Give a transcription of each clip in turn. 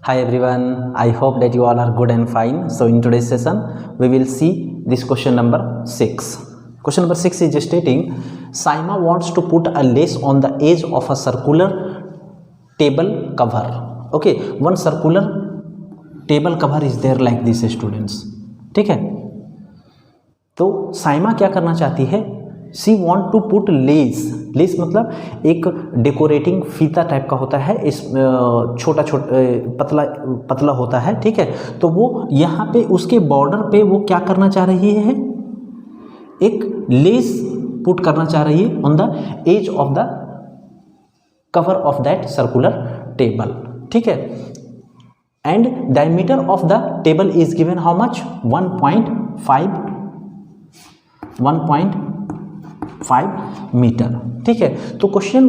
Hi everyone, I hope that you all are good and fine. So in today's session, we will see this question number 6. Question number 6 is stating, Saima wants to put a lace on the edge of a circular table cover. Okay, one circular table cover is there like this students. ठीक है, तो साइमा क्या करना चाहती है? She want to put lace. Lace मतलब एक decorating फीता टाइप का होता है, इस छोटा पतला होता है. ठीक है, तो वो यहाँ पे उसके बॉर्डर पे वो क्या करना चाह रही है? एक लेस पुट करना चाह रही है on the edge of the cover of that circular table. ठीक है, and diameter of the table is given how much? 1.5 metre. ठीक है, तो क्वेश्चन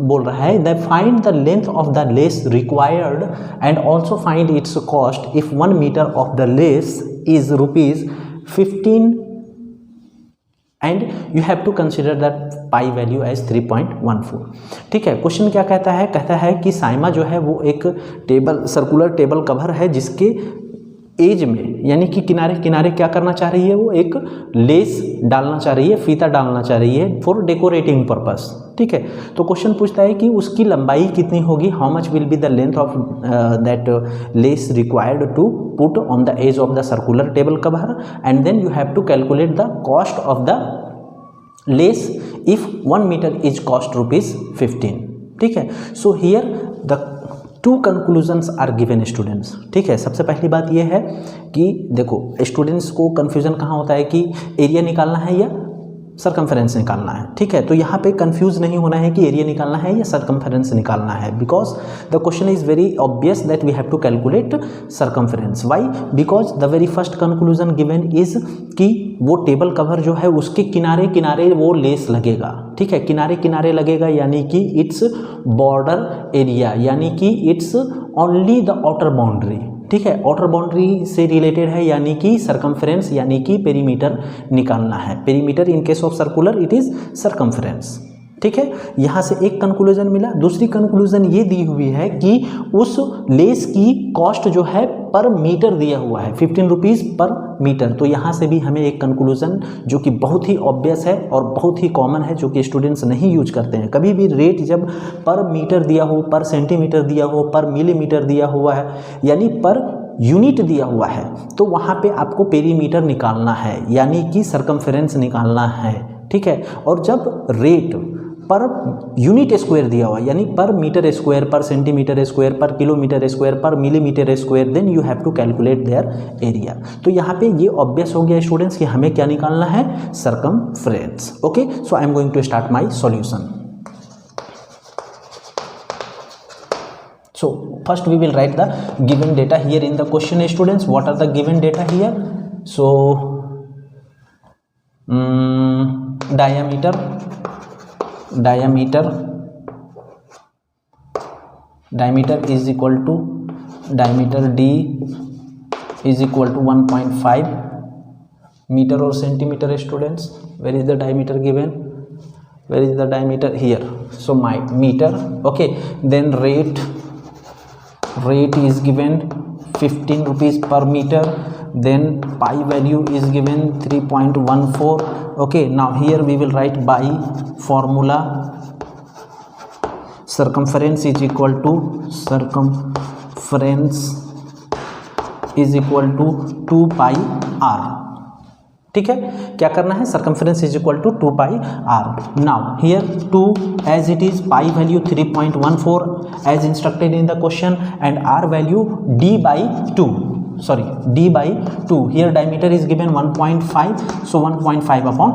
बोल रहा है that find the length of the lace required and also find its cost if 1 metre of the lace is ₹15 and you have to consider that pi value as 3.14. ठीक है, question क्या कहता है? कहता है कि साइमा जो है वो एक सर्कुलर टेबल कवर है जिसके एज में यानी कि किनारे किनारे क्या करना चाह रही है? वो एक लेस डालना चाह रही है, फीता डालना चाह रही है फॉर डेकोरेटिंग पर्पस. ठीक है, तो क्वेश्चन पूछता है कि उसकी लंबाई कितनी होगी? How much will be the length of that lace required to put on the edge of the circular table cover, and then you have to calculate the cost of the lace if 1 metre is cost ₹15. ठीक है, so here the two conclusions are given students. ठीक है, सबसे पहली बात यह है कि देखो स्टूडेंट्स को कन्फ्यूजन कहाँ होता है कि एरिया निकालना है या सरकमफेरेंस निकालना है. ठीक है, तो यहाँ पे कंफ्यूज नहीं होना है कि एरिया निकालना है या सरकमफेरेंस निकालना है, because the question is very obvious that we have to calculate circumference. Why? Because the very first conclusion given is कि वो टेबल कवर जो है उसके किनारे किनारे वो लेस लगेगा. ठीक है, किनारे किनारे लगेगा यानी कि इट्स बॉर्डर एरिया, यानी कि it's only the outer boundary. ठीक है, आउटर बाउंड्री से रिलेटेड है यानी कि सरकमफेरेंस यानी कि पेरीमीटर निकालना है. Perimeter in case of circular it is circumference. ठीक है, यहाँ से एक कंक्लूजन मिला. दूसरी कंक्लूजन ये दी हुई है कि उस लेस की कॉस्ट जो है पर मीटर दिया हुआ है, ₹15 पर मीटर. तो यहाँ से भी हमें एक कंक्लूजन जो कि बहुत ही ऑब्वियस है और बहुत ही कॉमन है, जो कि स्टूडेंट्स नहीं यूज करते हैं. कभी भी रेट जब पर मीटर दिया हो, पर सेंटीमीटर दिया हो, पर मिलीमीटर दिया हुआ है, यानी पर यूनिट दिया हुआ है, तो वहाँ पे आपको पेरीमीटर निकालना है यानी कि सरकमफेरेंस निकालना है. ठीक है, और जब रेट पर यूनिट स्क्वायर दिया हुआ यानी per metre square, per centimetre square, per kilometre square, per millimetre square, then you have to calculate their area. तो यहाँ पे ये ऑब्वियस हो गया स्टूडेंट्स कि हमें क्या निकालना है? Circumference. Okay, so I am going to start my solution. So first we will write the given data here in the question students. What are the given data here? So diameter is equal to diameter D is equal to 1.5 meter or centimeter students. Where is the diameter given? Where is the diameter? Here. So my meter. Okay, then rate is given ₹15 per meter. Then pi value is given 3.14. okay, now here we will write by formula circumference is equal to 2 pi r. ठीक है, क्या करना है? circumference is equal to 2 pi r. now here 2 as it is, pi value 3.14 as instructed in the question, and r value d by 2. Here diameter is given 1.5, so 1.5 upon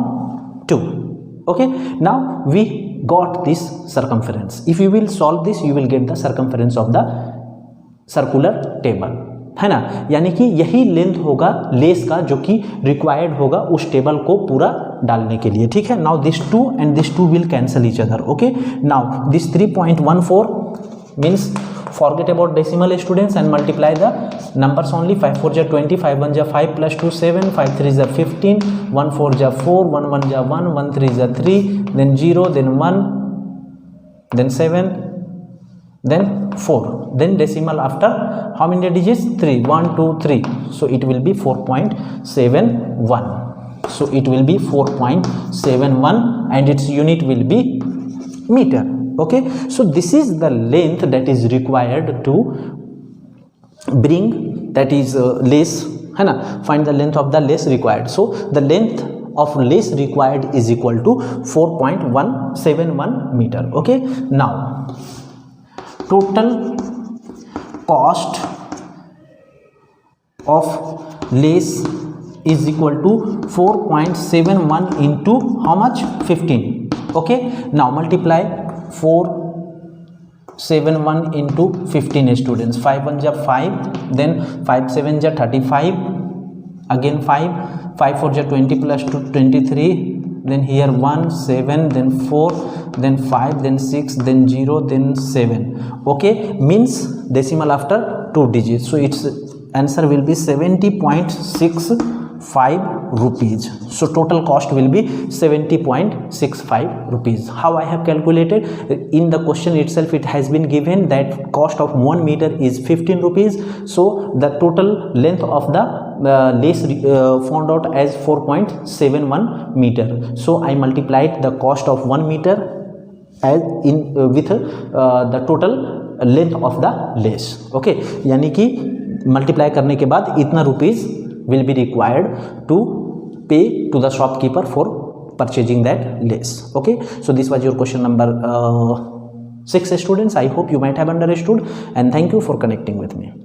2. okay, now we got this circumference. if you will solve this you will get the circumference of the circular table, है ना. यानी कि यही length होगा less का जो कि required होगा उस टेबल को पूरा डालने के लिए. ठीक है, now this 2 and this 2 will cancel each other. okay, now this 3.14 means forget about decimal students and multiply the numbers only. 5 4 ja 20, 5 1 ja 5 plus 2 7, 5 3 ja 15, 1 4 ja 4, 1 1 ja 1, 1 3 ja 3, then 0, then 1, then 7, then 4, then decimal after how many digits? 3, 1 2 3, so it will be 4.71, so it will be 4.71 and its unit will be meter. Okay, so this is the length that is required to bring, that is lace, है ना, find the length of the lace required. So the length of lace required is equal to 4.171 meter. Okay, now total cost of lace is equal to 4.71 into how much? 15. Okay, now multiply 471 into 15 students. 5 1 ja 5, then 5 7 ja 35, again 5 4 ja 20 plus 2 23, then here 1 7, then 4, then 5, then 6, then 0, then 7. Okay, means decimal after 2 digits, so its answer will be 70.65 rupees. So total cost will be 70.65 rupees. How I have calculated? In the question itself it has been given that cost of 1 meter is 15 rupees. So the total length of the lace found out as 4.71 meter. So I multiplied the cost of 1 meter as in with the total length of the lace. Okay, यानी कि multiply करने के बाद इतना rupees will be required to pay to the shopkeeper for purchasing that lace. Okay, so this was your question number 6 students. I hope you might have understood, and thank you for connecting with me.